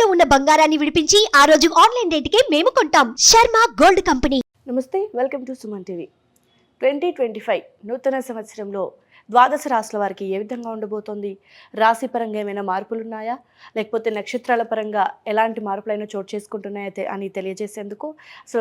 తాకట్టులో ఉన్న బంగారాన్ని విడిపించి ఆ రోజు ఆన్లైన్ రేటుకే మేము కొంటాం. Sharma gold company. నమస్తే, వెల్కమ్ టు సుమన్ టీవీ. 2025 నూతన సంవత్సరంలో ద్వాదశ రాశుల వారికి ఏ విధంగా ఉండబోతోంది? రాశి పరంగా ఏమైనా మార్పులు ఉన్నాయా, లేకపోతే నక్షత్రాల పరంగా ఎలాంటి మార్పులైనా చోటు చేసుకుంటున్నాయా అని తెలియజేసేందుకు, సో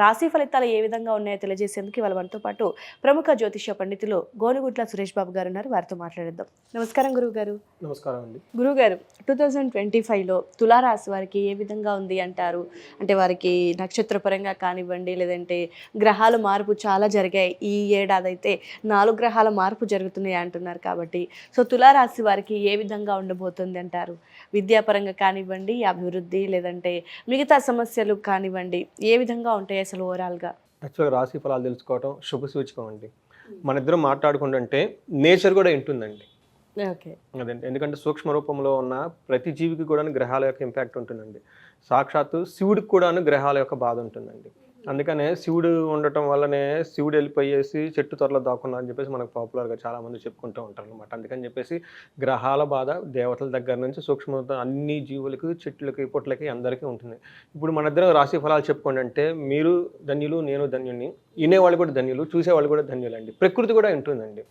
రాశి ఫలితాలు ఏ విధంగా ఉన్నాయో తెలియజేసేందుకు ఇవాళ మనతో పాటు ప్రముఖ జ్యోతిష్య పండితులు గోనుగుట్ల సురేష్ బాబు గారు ఉన్నారు. వారితో మాట్లాడేద్దాం. నమస్కారం గురువు గారు. నమస్కారం అండి. గురువుగారు, 2025లో తులారాశి వారికి ఏ విధంగా ఉంది అంటారు? అంటే వారికి నక్షత్ర పరంగా కానివ్వండి, లేదంటే గ్రహాల మార్పు చాలా జరిగాయి. ఈ ఏడాది అయితే 4 గ్రహాల మార్పు జరుగుతున్నాయి అంటున్నారు కాబట్టి, సో తులారాశి వారికి ఏ విధంగా ఉండబోతుంది అంటారు? విద్యాపరంగా కానివ్వండి, అభివృద్ధి, లేదంటే మిగతా సమస్యలు కానివ్వండి, ఏ విధంగా ఉంటాయి అసలు ఓవరాల్గా? యాక్చువల్గా రాశి ఫలాలు తెలుసుకోవటం శుభ సూచకం అండి. మన ఇద్దరం మాట్లాడుకుంటుంటే నేచర్ కూడా ఉంటుందండి. ఓకే, అదండి. ఎందుకంటే సూక్ష్మ రూపంలో ఉన్న ప్రతి జీవికి కూడా గ్రహాల యొక్క ఇంపాక్ట్ ఉంటుందండి. సాక్షాత్తు శివుడికి కూడా గ్రహాల యొక్క బాధ ఉంటుందండి. అందుకనే శివుడు ఉండటం వల్లనే శివుడు వెళ్ళిపోయేసి చెట్టు త్వరలో దాక్కున్నా అని చెప్పేసి మనకు పాపులర్గా చాలామంది చెప్పుకుంటూ ఉంటారు అనమాట. అందుకని చెప్పేసి గ్రహాల బాధ దేవతల దగ్గర నుంచి సూక్ష్మ అన్ని జీవులకి, చెట్లకి, పుట్లకి అందరికీ ఉంటుంది. ఇప్పుడు మన ఇద్దరం రాశి ఫలాలు చెప్పుకోండి అంటే మీరు ధన్యులు, నేను ధన్యుని, వినేవాళ్ళు కూడా ధన్యులు, చూసేవాళ్ళు కూడా ధన్యులండి. ప్రకృతి కూడా ఉంటుందండి.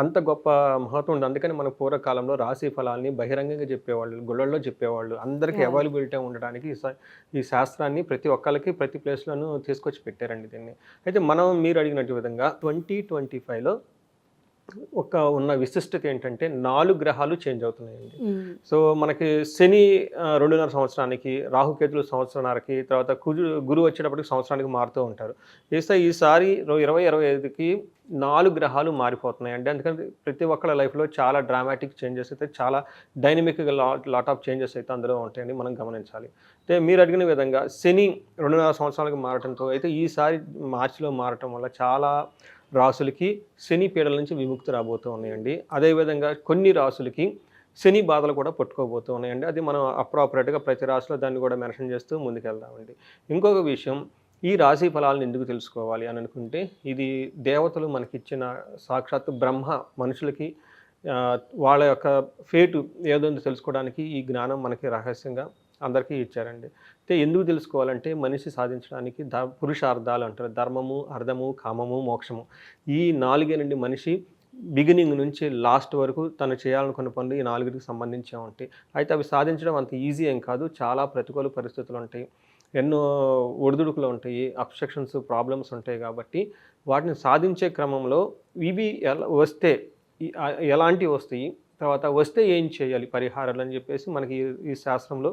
అంత గొప్ప మహత్వం ఉంది. అందుకని మన పూర్వకాలంలో రాశి ఫలాల్ని బహిరంగంగా చెప్పేవాళ్ళు, గుళ్ళల్లో చెప్పేవాళ్ళు. అందరికీ అవైలబిలిటీ ఉండడానికి ఈ శాస్త్రాన్ని ప్రతి ఒక్కరికి ప్రతి ప్లేస్లోనూ తీసుకొచ్చి పెట్టారండి దీన్ని. అయితే మీరు అడిగినట్టు విధంగా 2025లో ఉన్న విశిష్టత ఏంటంటే 4 గ్రహాలు చేంజ్ అవుతున్నాయండి. సో మనకి శని 2.5 సంవత్సరానికి, రాహుకేతులు సంవత్సరానికి, తర్వాత గురువు వచ్చేటప్పటికి సంవత్సరానికి మారుతూ ఉంటారు. ఈసారి 2025కి 4 గ్రహాలు మారిపోతున్నాయి అండి. అందుకని ప్రతి ఒక్కళ్ళ లైఫ్లో చాలా డ్రామాటిక్ చేంజెస్ అయితే, చాలా డైనమిక్గా లాట్ ఆఫ్ చేంజెస్ అయితే అందులో ఉంటాయండి, మనం గమనించాలి. అయితే మీరు అడిగిన విధంగా శని 2.5 సంవత్సరాలకు మారటంతో అయితే ఈసారి మార్చిలో మారటం వల్ల చాలా రాసులకి శని పీడల నుంచి విముక్తి రాబోతూ ఉన్నాయండి. అదేవిధంగా కొన్ని రాసులకి శని బాధలు కూడా పట్టుకోబోతూ ఉన్నాయండి. అది మనం అప్రాపరేట్గా ప్రతి రాశిలో దాన్ని కూడా మెన్షన్ చేస్తూ ముందుకెళ్దామండి. ఇంకొక విషయం, ఈ రాశి ఫలాలను ఎందుకు తెలుసుకోవాలి అని అనుకుంటే, ఇది దేవతలు మనకిచ్చిన సాక్షాత్తు బ్రహ్మ మనుషులకి వాళ్ళ యొక్క ఫేటు ఏదో తెలుసుకోవడానికి ఈ జ్ఞానం మనకి రహస్యంగా అందరికీ ఇచ్చారండి. అయితే ఎందుకు తెలుసుకోవాలంటే, మనిషి సాధించడానికి పురుషార్థాలు అంటారు. ధర్మము, అర్థము, కామము, మోక్షము. ఈ 4 మనిషి బిగినింగ్ నుంచి లాస్ట్ వరకు తను చేయాలనుకున్న పనులు ఈ 4కి సంబంధించే ఉంటాయి. అయితే అవి సాధించడం అంత ఈజీ ఏం కాదు. చాలా ప్రతికూల పరిస్థితులు ఉంటాయి, ఎన్నో ఒడిదుడుకులు ఉంటాయి, అబ్స్ట్రక్షన్స్, ప్రాబ్లమ్స్ ఉంటాయి. కాబట్టి వాటిని సాధించే క్రమంలో ఇవి ఎలాంటివి వస్తాయి, తర్వాత వస్తే ఏం చేయాలి పరిహారాలు అని చెప్పేసి మనకి ఈ శాస్త్రంలో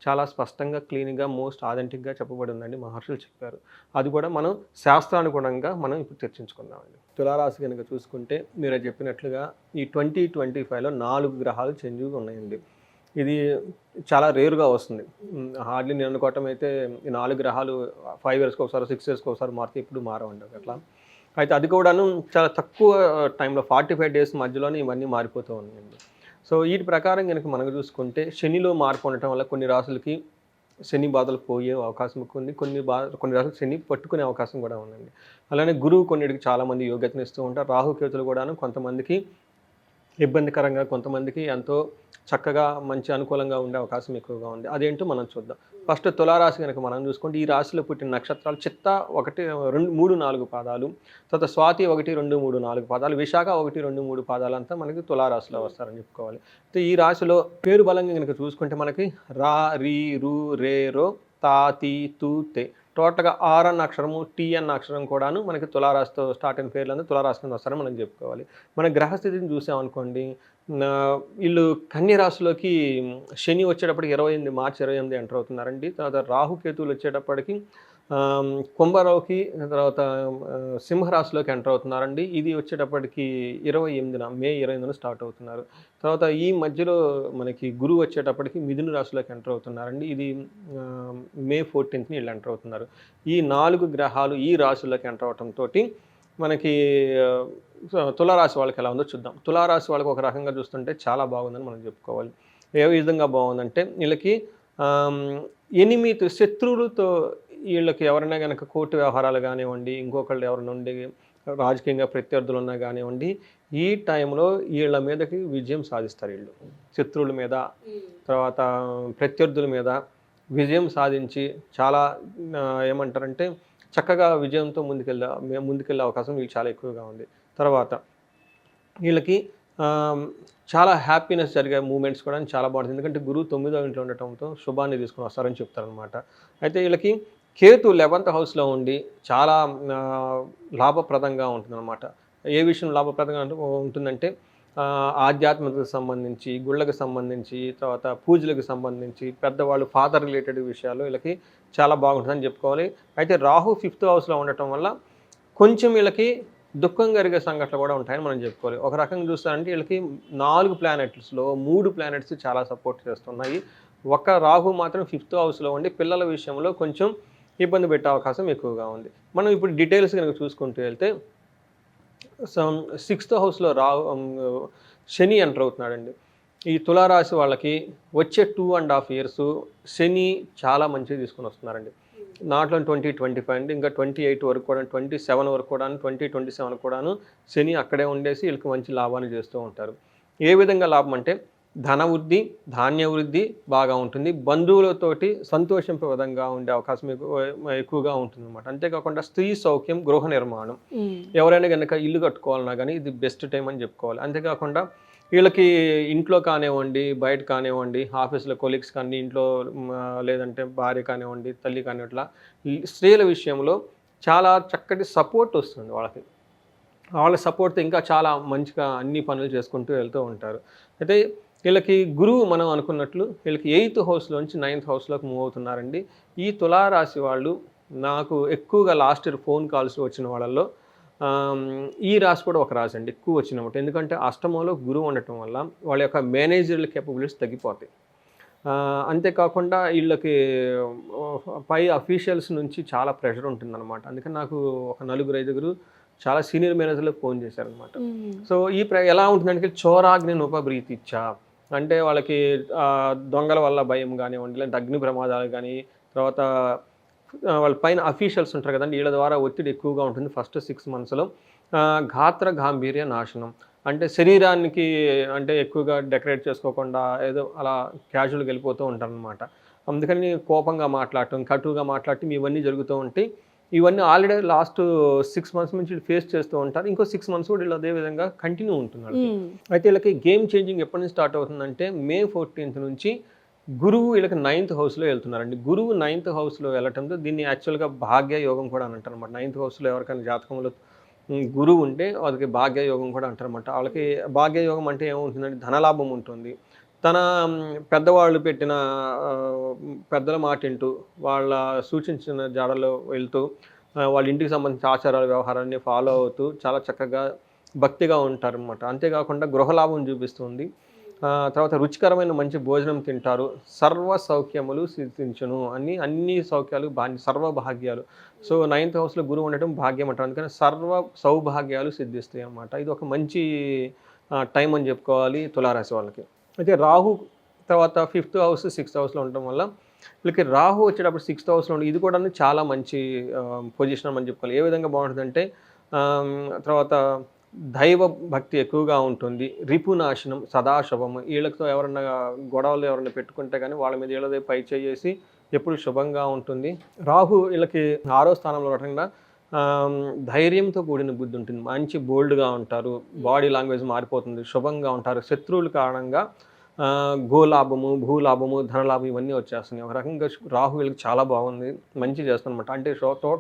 చాలా స్పష్టంగా, క్లీన్గా, మోస్ట్ ఆథెంటిక్గా చెప్పబడి ఉందండి. మహర్షులు చెప్పారు. అది కూడా మనం శాస్త్రానుగుణంగా మనం ఇప్పుడు చర్చించుకుందామండి. తులారాశి కనుక చూసుకుంటే మీరు చెప్పినట్లుగా ఈ 2025లో 4 గ్రహాలు చేంజ్గా ఉన్నాయండి. ఇది చాలా రేరుగా వస్తుంది. హార్డ్లీ నేను అనుకోవటం అయితే ఈ 4 గ్రహాలు 5 ఇయర్స్కి ఒకసారి, 6 ఇయర్స్కి ఒకసారి మారితే ఇప్పుడు మారవండి అట్లా. అయితే అది కూడాను చాలా తక్కువ టైంలో 45 డేస్ మధ్యలోనే ఇవన్నీ మారిపోతూ ఉన్నాయండి. సో వీటి ప్రకారం కనుక మనం చూసుకుంటే శనిలో మార్పు ఉండటం వల్ల కొన్ని రాసులకి శని బాధలు పోయే అవకాశం ఉంది. కొన్ని రాసులకు శని పట్టుకునే అవకాశం కూడా ఉందండి. అలానే గురువు కొన్నిటికి చాలామంది యోగ్యతనిస్తూ ఉంటారు. రాహుకేతులు కూడాను కొంతమందికి ఇబ్బందికరంగా, కొంతమందికి ఎంతో చక్కగా మంచి అనుకూలంగా ఉండే అవకాశం ఎక్కువగా ఉంది. అదేంటో మనం చూద్దాం. ఫస్ట్ తులారాశి కనుక మనం చూసుకుంటే, ఈ రాశిలో పుట్టిన నక్షత్రాలు చిత్త 1, 2, 3, 4 పాదాలు, తర్వాత స్వాతి 1, 2, 3, 4 పాదాలు, విశాఖ 1, 2, 3 పాదాలంతా మనకి తులారాశిలో వస్తారని చెప్పుకోవాలి. అయితే ఈ రాశిలో పేరు బలంగా కనుక చూసుకుంటే మనకి రా, రీ, రు, రే, రో, తా, తీ, తూ, తే, టోటల్గా ఆర్ అన్న అక్షరము, టీ అన్న అక్షరం కూడాను మనకి తులారాశితో స్టార్ట్ అయిన పేర్లంతా తులారాశి కింద వస్తారని మనం చెప్పుకోవాలి. మన గ్రహస్థితిని చూసామనుకోండి, వీళ్ళు కన్య రాశిలోకి శని వచ్చేటప్పటికి మార్చి 28 ఎంటర్ అవుతున్నారండి. తర్వాత రాహుకేతువులు వచ్చేటప్పటికి కుంభరావుకి, తర్వాత సింహరాశిలోకి ఎంటర్ అవుతున్నారండి. ఇది వచ్చేటప్పటికి మే 28న స్టార్ట్ అవుతున్నారు. తర్వాత ఈ మధ్యలో మనకి గురువు వచ్చేటప్పటికి మిథున రాశిలోకి ఎంటర్ అవుతున్నారండి. ఇది మే 14ని వీళ్ళు ఎంటర్ అవుతున్నారు. ఈ 4 గ్రహాలు ఈ రాశుల్లోకి ఎంటర్ అవడంతో మనకి తులారాశి వాళ్ళకి ఎలా ఉందో చూద్దాం. తులారాశి వాళ్ళకి ఒక రకంగా చూస్తుంటే చాలా బాగుందని మనం చెప్పుకోవాలి. ఏ విధంగా బాగుందంటే, వీళ్ళకి 8 శత్రువులతో, వీళ్ళకి ఎవరైనా కనుక కోర్టు వ్యవహారాలు కానివ్వండి, ఇంకొకళ్ళు ఎవరైనా ఉండి రాజకీయంగా ప్రత్యర్థులు ఉన్నా కానివ్వండి, ఈ టైంలో వీళ్ళ మీదకి విజయం సాధిస్తారు. వీళ్ళు శత్రువుల మీద, తర్వాత ప్రత్యర్థుల మీద విజయం సాధించి చాలా ఏమంటారంటే చక్కగా విజయంతో ముందుకెళ్ళే అవకాశం వీళ్ళు చాలా ఎక్కువగా ఉంది. తర్వాత వీళ్ళకి చాలా హ్యాపీనెస్ జరిగే మూమెంట్స్ కూడా చాలా బాగుంటుంది. ఎందుకంటే గురువు 9వ ఇంట్లో ఉండటంతో శుభాన్ని తీసుకుని వస్తారని చెప్తారనమాట. అయితే వీళ్ళకి కేతు 11th హౌస్లో ఉండి చాలా లాభప్రదంగా ఉంటుందన్నమాట. ఏ విషయం లాభప్రదంగా ఉంటుందంటే ఆధ్యాత్మికతకు సంబంధించి, గుళ్ళకు సంబంధించి, తర్వాత పూజలకు సంబంధించి, పెద్దవాళ్ళు ఫాదర్ రిలేటెడ్ విషయాలు వీళ్ళకి చాలా బాగుంటుందని చెప్పుకోవాలి. అయితే రాహు 5th హౌస్లో ఉండటం వల్ల కొంచెం వీళ్ళకి దుఃఖం కలిగే సంఘటనలు కూడా ఉంటాయని మనం చెప్పుకోవాలి. ఒక రకంగా చూస్తారంటే వీళ్ళకి 4 ప్లానెట్స్లో 3 ప్లానెట్స్ చాలా సపోర్ట్ చేస్తున్నాయి. ఒక్క రాహు మాత్రం 5th హౌస్లో ఉండి పిల్లల విషయంలో కొంచెం ఇబ్బంది పెట్టే అవకాశం ఎక్కువగా ఉంది. మనం ఇప్పుడు డీటెయిల్స్ కనుక చూసుకుంటూ వెళ్తే 6th హౌస్లో శని ఎంటర్ అవుతున్నాడండి. ఈ తులారాశి వాళ్ళకి వచ్చే 2.5 years శని చాలా మంచిగా తీసుకొని వస్తున్నారండి. నాట్ ఓన్లీ 2025 అండి, ఇంకా 28 వరకు కూడా, 27 వరకు కూడా, 2027 కూడాను శని అక్కడే ఉండేసి వీళ్ళకి మంచి లాభాన్ని చేస్తూ ఉంటారు. ఏ విధంగా లాభం అంటే ధన వృద్ధి, ధాన్య వృద్ధి బాగా ఉంటుంది. బంధువులతోటి సంతోషింపే విధంగా ఉండే అవకాశం ఎక్కువగా ఉంటుంది అనమాట. అంతేకాకుండా స్త్రీ సౌఖ్యం, గృహ నిర్మాణం, ఎవరైనా కనుక ఇల్లు కట్టుకోవాలన్నా కానీ ఇది బెస్ట్ టైం అని చెప్పుకోవాలి. అంతేకాకుండా వీళ్ళకి ఇంట్లో కానివ్వండి, బయట కానివ్వండి, ఆఫీసులో కొలీగ్స్ కానీ, ఇంట్లో లేదంటే భార్య కానివ్వండి, తల్లి కానివ్వండి, స్త్రీల విషయంలో చాలా చక్కటి సపోర్ట్ వస్తుంది వాళ్ళకి. వాళ్ళ సపోర్ట్తో ఇంకా చాలా మంచిగా అన్ని పనులు చేసుకుంటూ వెళ్తూ ఉంటారు. అయితే వీళ్ళకి గురువు మనం అనుకున్నట్లు వీళ్ళకి 8th హౌస్లోంచి 9th హౌస్లోకి మూవ్ అవుతున్నారండి. ఈ తులారాశి వాళ్ళు నాకు ఎక్కువగా లాస్ట్ ఇయర్ ఫోన్ కాల్స్ వచ్చిన వాళ్ళల్లో ఈ రాశి కూడా ఒక రాశి అండి ఎక్కువ వచ్చినమాట. ఎందుకంటే అష్టమంలో గురువు ఉండటం వల్ల వాళ్ళ యొక్క మేనేజర్ల కేపబిలిటీస్ తగ్గిపోతాయి. అంతేకాకుండా వీళ్ళకి పై అఫీషియల్స్ నుంచి చాలా ప్రెషర్ ఉంటుందన్నమాట. అందుకని నాకు ఒక 4-5 చాలా సీనియర్ మేనేజర్లకు ఫోన్ చేశారనమాట. సో ఈ ఎలా ఉంటుందంటే చోరాగ్ని ఉపబ్రీతిచ్చా అంటే వాళ్ళకి దొంగల వల్ల భయం కానివ్వండి, లేదంటే అగ్ని ప్రమాదాలు కానీ, తర్వాత వాళ్ళ పైన అఫీషియల్స్ ఉంటారు కదండి, వీళ్ళ ద్వారా ఒత్తిడి ఎక్కువగా ఉంటుంది ఫస్ట్ 6 monthsలో. గాత్ర గాంభీర్య నాశనం అంటే శరీరానికి అంటే ఎక్కువగా డెకరేట్ చేసుకోకుండా ఏదో అలా క్యాజువల్గా వెళ్ళిపోతూ ఉంటారనమాట. అందుకని కోపంగా మాట్లాడటం, కటువుగా మాట్లాడటం ఇవన్నీ జరుగుతూ ఉంటాయి. ఇవన్నీ ఆల్రెడీ లాస్ట్ 6 months నుంచి ఫేస్ చేస్తూ ఉంటారు. ఇంకో 6 months కూడా వీళ్ళు అదే విధంగా కంటిన్యూ ఉంటున్నారు. అయితే వీళ్ళకి గేమ్ చేంజింగ్ ఎప్పటి నుంచి స్టార్ట్ అవుతుందంటే May 14th నుంచి గురువు వీళ్ళకి 9th హౌస్లో వెళ్తున్నారండి. గురువు 9th హౌస్లో వెళ్ళటంతో దీన్ని యాక్చువల్గా భాగ్య యోగం కూడా అని అంటారు అనమాట. 9th హౌస్లో ఎవరికైనా జాతకంలో గురువు ఉంటే వాళ్ళకి భాగ్య యోగం కూడా అంటారన్నమాట. వాళ్ళకి భాగ్య యోగం అంటే ఏముంటుందంటే ధనలాభం ఉంటుంది. తన పెద్దవాళ్ళు పెట్టిన పెద్దల మాట వింటూ వాళ్ళ సూచించిన జాడలో వెళ్తూ వాళ్ళ ఇంటికి సంబంధించిన ఆచారాల వ్యవహారాన్ని ఫాలో అవుతూ చాలా చక్కగా భక్తిగా ఉంటారనమాట. అంతేకాకుండా గృహలాభం చూపిస్తుంది. తర్వాత రుచికరమైన మంచి భోజనం తింటారు. సర్వ సౌఖ్యములు సిద్ధించును అన్ని సౌఖ్యాలు సర్వభాగ్యాలు. సో 9th హౌస్లో గురువు ఉండటం భాగ్యం అంటారు. అందుకని సర్వ సౌభాగ్యాలు సిద్ధిస్తాయి అన్నమాట. ఇది ఒక మంచి టైం అని చెప్పుకోవాలి తులారాశి వాళ్ళకి. అయితే రాహు తర్వాత 5th హౌస్ 6th హౌస్లో ఉండటం వల్ల వీళ్ళకి రాహు వచ్చేటప్పుడు 6th హౌస్లో ఉండి ఇది కూడా చాలా మంచి పొజిషన్ అని చెప్పుకోవాలి. ఏ విధంగా బాగుంటుందంటే తర్వాత దైవ భక్తి ఎక్కువగా ఉంటుంది. రిపునాశనం, సదాశుభం, వీళ్ళతో ఎవరన్నా గొడవలు ఎవరైనా పెట్టుకుంటే కానీ వాళ్ళ మీద వీళ్ళదే పై చేసి ఎప్పుడు శుభంగా ఉంటుంది. రాహు వీళ్ళకి 6వ స్థానంలో ఉండటంగా ధైర్యంతో కూడిన బుద్ధి ఉంటుంది. మంచి బోల్డ్గా ఉంటారు. బాడీ లాంగ్వేజ్ మారిపోతుంది. శుభంగా ఉంటారు. శత్రువుల కారణంగా గోలాభము, భూలాభము, ధనలాభం ఇవన్నీ వచ్చేస్తున్నాయి. ఒక రకంగా రాహు వీళ్ళకి చాలా బాగుంది, మంచి చేస్తుంది అనమాట. అంటే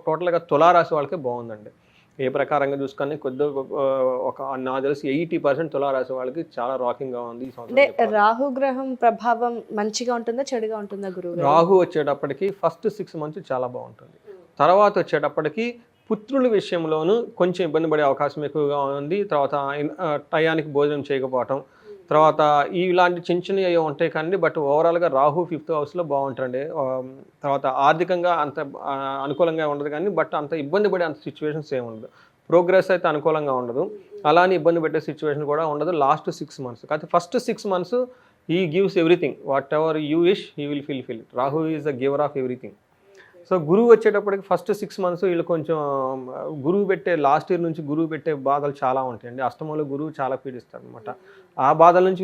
టోటల్గా తులారాశి వాళ్ళకే బాగుందండి. ఏ ప్రకారంగా చూసుకొని నాకు తెలిసి 80% తులారాశి వాళ్ళకి చాలా రాకింగ్గా ఉంది ఈ సంవత్సరం. అంటే రాహు గ్రహం ప్రభావం మంచిగా ఉంటుందా చెడుగా ఉంటుందా గురువు? రాహు వచ్చేటప్పటికి ఫస్ట్ 6 months చాలా బాగుంటుంది. తర్వాత వచ్చేటప్పటికి పుత్రుల విషయంలోనూ కొంచెం ఇబ్బంది పడే అవకాశం ఎక్కువగా ఉంది. తర్వాత టయానికి భోజనం చేయకపోవటం, తర్వాత ఇలాంటి చిన్న అయ్యే ఉంటాయి కానీ బట్ ఓవరాల్గా రాహు 5th హౌస్లో బాగుంటుందండి. తర్వాత ఆర్థికంగా అంత అనుకూలంగా ఉండదు కానీ బట్ అంత ఇబ్బంది పడే అంత సిచ్యువేషన్స్ ఏమి ఉండదు. ప్రోగ్రెస్ అయితే అనుకూలంగా ఉండదు, అలానే ఇబ్బంది పెట్టే సిచ్యువేషన్ కూడా ఉండదు లాస్ట్ 6 months. కాకపోతే ఫస్ట్ 6 months ఈ gives everything, what ever you wish he will fill. Rahu is the giver of everything. So గురువు వచ్చేటప్పటికి ఫస్ట్ 6 months వీళ్ళు కొంచెం గురువు పెట్టే లాస్ట్ ఇయర్ నుంచి గురువు పెట్టే బాధలు చాలా ఉంటాయండి. అష్టమంలో గురువు చాలా పీడిస్తారు అనమాట. ఆ బాధల నుంచి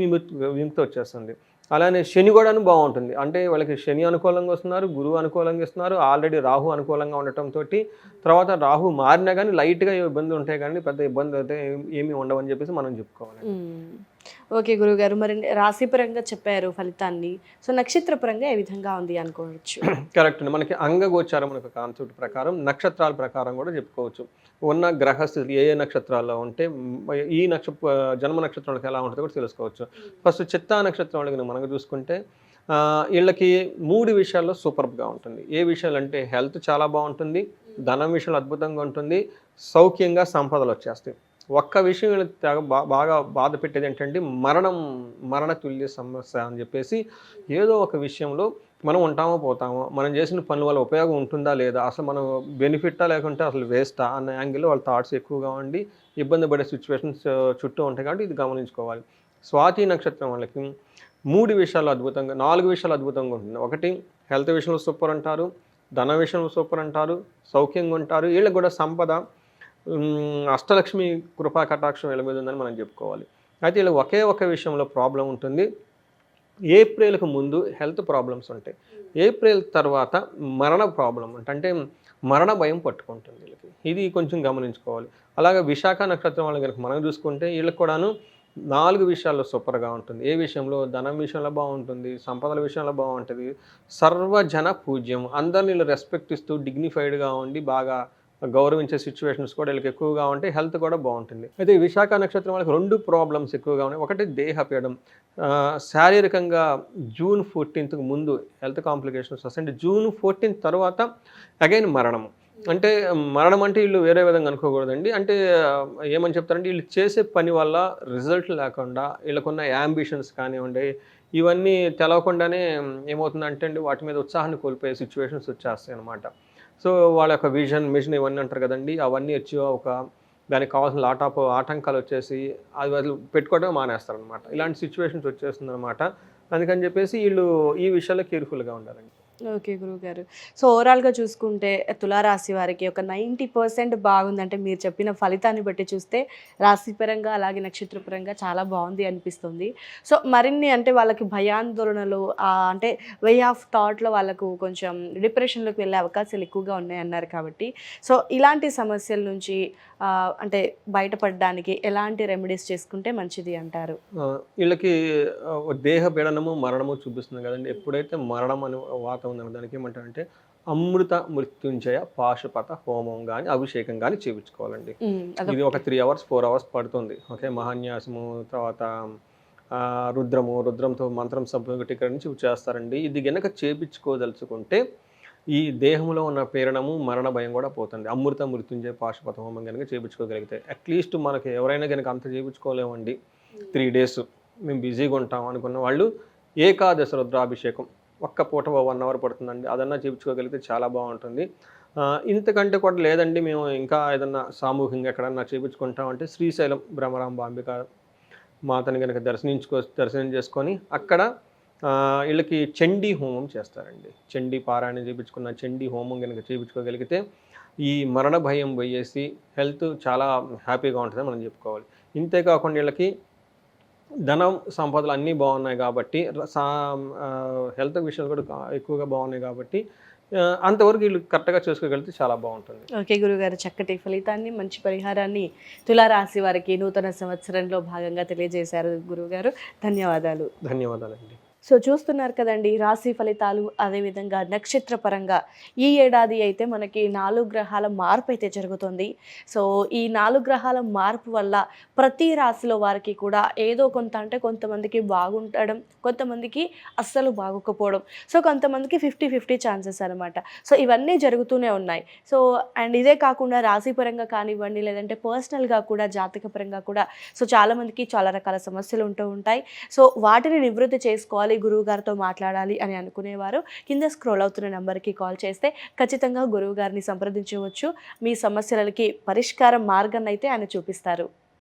విముక్తి వచ్చేస్తుంది. అలానే శని కూడాను బాగుంటుంది. అంటే వాళ్ళకి శని అనుకూలంగా వస్తున్నారు, గురువు అనుకూలంగా ఇస్తున్నారు, ఆల్రెడీ రాహు అనుకూలంగా ఉండటంతో తర్వాత రాహు మారినా కానీ లైట్గా ఇబ్బందులు ఉంటాయి, కానీ పెద్ద ఇబ్బంది అయితే ఏమీ ఉండవని చెప్పేసి మనం చెప్పుకోవాలి. ఓకే గురుగారు, మరి రాశిపరంగా చెప్పారు ఫలితాన్ని, సో నక్షత్రపరంగా ఏ విధంగా ఉంది అనుకోవచ్చు? కరెక్ట్ అండి. మనకి అంగగోచారం అనే కాన్సెప్ట్ ప్రకారం నక్షత్రాల ప్రకారం కూడా చెప్పుకోవచ్చు. ఉన్న గ్రహస్థితులు ఏ నక్షత్రాల్లో ఉంటే ఈ జన్మ నక్షత్రాలకు ఎలా ఉంటుందో కూడా తెలుసుకోవచ్చు. ఫస్ట్ చిత్తా నక్షత్రం వాళ్ళకి మనకు చూసుకుంటే వీళ్ళకి 3 విషయాల్లో సూపర్గా ఉంటుంది. ఏ విషయాలు అంటే హెల్త్ చాలా బాగుంటుంది, ధనం విషయంలో అద్భుతంగా ఉంటుంది, సౌఖ్యంగా సంపదలు వచ్చేస్తాయి. ఒక్క విషయం వీళ్ళకి బాగా బాధ పెట్టేది ఏంటంటే మరణ తుల్య సమస్య అని చెప్పేసి, ఏదో ఒక విషయంలో మనం ఉంటామో పోతామో, మనం చేసిన పనుల వల్ల ఉపయోగం ఉంటుందా లేదా, అసలు మనం బెనిఫిట్టా లేకుంటే అసలు వేస్టా అన్న యాంగిల్లో వాళ్ళ థాట్స్ ఎక్కువగా ఉండి ఇబ్బంది పడే సిచ్యువేషన్స్ చుట్టూ ఉంటాయి. కాబట్టి ఇది గమనించుకోవాలి. స్వాతి నక్షత్రం వాళ్ళకి 3 విషయాలు అద్భుతంగా 4 విషయాలు అద్భుతంగా ఉంటుంది. ఒకటి హెల్త్ విషయంలో సూపర్ అంటారు, ధన విషయంలో సూపర్ అంటారు, సౌఖ్యంగా ఉంటారు. వీళ్ళకి కూడా సంపద అష్టలక్ష్మి కృపా కటాక్షం వీళ్ళ మీద ఉందని మనం చెప్పుకోవాలి. అయితే వీళ్ళకి ఒకే ఒక విషయంలో ప్రాబ్లం ఉంటుంది. ఏప్రిల్కి ముందు హెల్త్ ప్రాబ్లమ్స్ ఉంటాయి, ఏప్రిల్ తర్వాత మరణ ప్రాబ్లం అంటే మరణ భయం పట్టుకుంటుంది వీళ్ళకి. ఇది కొంచెం గమనించుకోవాలి. అలాగే విశాఖ నక్షత్రం వాళ్ళు కనుక మనం చూసుకుంటే వీళ్ళకి కూడాను 4 విషయాల్లో సూపర్గా ఉంటుంది. ఏ విషయంలో? ధనం విషయంలో బాగుంటుంది, సంపదల విషయంలో బాగుంటుంది, సర్వజన పూజ్యం, అందరిని వీళ్ళు రెస్పెక్ట్ ఇస్తూ డిగ్నిఫైడ్గా ఉండి బాగా గౌరవించే సిచ్యువేషన్స్ కూడా వీళ్ళకి ఎక్కువగా ఉంటాయి. హెల్త్ కూడా బాగుంటుంది. అయితే విశాఖ నక్షత్రం వాళ్ళకి 2 ప్రాబ్లమ్స్ ఎక్కువగా ఉన్నాయి. ఒకటి దేహపీడం, శారీరకంగా June 14th ముందు హెల్త్ కాంప్లికేషన్స్ వస్తాయి. June 14th తర్వాత అగైన్ మరణం. అంటే మరణం అంటే వీళ్ళు వేరే విధంగా అనుకోకూడదండి. అంటే ఏమని చెప్తారంటే వీళ్ళు చేసే పని వల్ల రిజల్ట్ లేకుండా వీళ్ళకున్న యాంబిషన్స్ కానివ్వండి, ఇవన్నీ తెలవకుండానే ఏమవుతుందంటే అండి వాటి మీద ఉత్సాహాన్ని కోల్పోయే సిచ్యువేషన్స్ వచ్చేస్తాయి అన్నమాట. సో వాళ్ళ యొక్క మిషన్ ఇవన్నీ అంటారు కదండి, అవన్నీ వచ్చి దానికి కావాల్సిన లాట్ ఆఫ్ ఆటంకాలు వచ్చేసి అది పెట్టుకోవడం మానేస్తారనమాట. ఇలాంటి సిచ్యువేషన్స్ వచ్చేస్తుంది అనమాట. అందుకని చెప్పేసి వీళ్ళు ఈ విషయాల్లో కేర్ఫుల్గా ఉండాలండి. ఓకే గురువుగారు, సో ఓవరాల్గా చూసుకుంటే తులారాశి వారికి ఒక 90% బాగుందంటే మీరు చెప్పిన ఫలితాన్ని బట్టి చూస్తే రాశిపరంగా అలాగే నక్షత్రపరంగా చాలా బాగుంది అనిపిస్తుంది. సో మరిన్ని అంటే వాళ్ళకి భయాందోళనలు అంటే వే ఆఫ్ థాట్లో వాళ్ళకు కొంచెం డిప్రెషన్లోకి వెళ్ళే అవకాశాలు ఎక్కువగా ఉన్నాయన్నారు. కాబట్టి సో ఇలాంటి సమస్యల నుంచి అంటే బయటపడడానికి ఎలాంటి రెమెడీస్ చేసుకుంటే మంచిది అంటారు? వీళ్ళకి దేహ పీడనము మరణము చూపిస్తుంది కదండి. ఎప్పుడైతే మరణం అని వాత ఉందన్న దానికి ఏమంటారంటే అమృత మృత్యుంజయ పాశుపత హోమం కానీ అభిషేకం కానీ చేయించుకోవాలండి. ఇది ఒక 3 hours 4 hours పడుతుంది. ఓకే, మహాన్యాసము తర్వాత రుద్రంతో మంత్రం సంపూర్ణ నుంచి చేస్తారండి. ఇది గనక చేయించుకోదలుచుకుంటే ఈ దేహంలో ఉన్న పీడనము మరణ భయం కూడా పోతుంది. అమృత మృత్యుంజయ పాశుపత హోమం కనుక చేయించుకోగలిగితే అట్లీస్ట్ మనకి ఎవరైనా కనుక అంత చేయించుకోలేమండి 3 days మేము బిజీగా ఉంటాం అనుకున్న వాళ్ళు ఏకాదశ రుద్రాభిషేకం ఒక్క పూట 1 hour పడుతుందండి. అదన్నా చేయించుకోగలిగితే చాలా బాగుంటుంది. ఇంతకంటే కూడా లేదండి మేము ఇంకా ఏదన్నా సామూహికంగా ఎక్కడన్నా చేయించుకుంటామంటే శ్రీశైలం భ్రమరాంబాంబిక మాతని కనుక దర్శనం చేసుకొని అక్కడ వీళ్ళకి చండీ హోమం చేస్తారండి. చండీ పారాయణ చేయించుకున్న చండీ హోమం కనుక చేయించుకోగలిగితే ఈ మరణ భయం పోయేసి హెల్త్ చాలా హ్యాపీగా ఉంటుందని మనం చెప్పుకోవాలి. ఇంతేకాకుండా వీళ్ళకి ధనం సంపదలు అన్నీ బాగున్నాయి కాబట్టి హెల్త్ విషయాలు కూడా ఎక్కువగా బాగున్నాయి కాబట్టి అంతవరకు వీళ్ళు కరెక్ట్గా చేసుకోగలిగితే చాలా బాగుంటుంది. ఓకే గురుగారు, చక్కటి ఫలితాన్ని మంచి పరిహారాన్ని తులారాశి వారికి నూతన సంవత్సరంలో భాగంగా తెలియజేశారు గురుగారు. ధన్యవాదాలు. ధన్యవాదాలండి. సో చూస్తున్నారు కదండి రాశి ఫలితాలు, అదేవిధంగా నక్షత్ర పరంగా ఈ ఏడాది అయితే మనకి 4 గ్రహాల మార్పు అయితే జరుగుతుంది. సో ఈ 4 గ్రహాల మార్పు వల్ల ప్రతి రాశిలో వారికి కూడా ఏదో కొంత అంటే కొంతమందికి బాగుండడం, కొంతమందికి అస్సలు బాగోకపోవడం, సో కొంతమందికి 50-50 ఛాన్సెస్ అనమాట. సో ఇవన్నీ జరుగుతూనే ఉన్నాయి. సో అండ్ ఇదే కాకుండా రాశి పరంగా కానివ్వండి, లేదంటే పర్సనల్గా కూడా జాతక పరంగా కూడా సో చాలామందికి చాలా రకాల సమస్యలు ఉంటూ ఉంటాయి. సో వాటిని నివృత్తి చేసుకోవాలి, గురువు గారితో మాట్లాడాలి అని అనుకునేవారు కింద స్క్రోల్ అవుతున్న నెంబర్కి కాల్ చేస్తే ఖచ్చితంగా గురువు గారిని సంప్రదించవచ్చు. మీ సమస్యలకి పరిష్కారం మార్గాన్ని అయితే ఆయన చూపిస్తారు.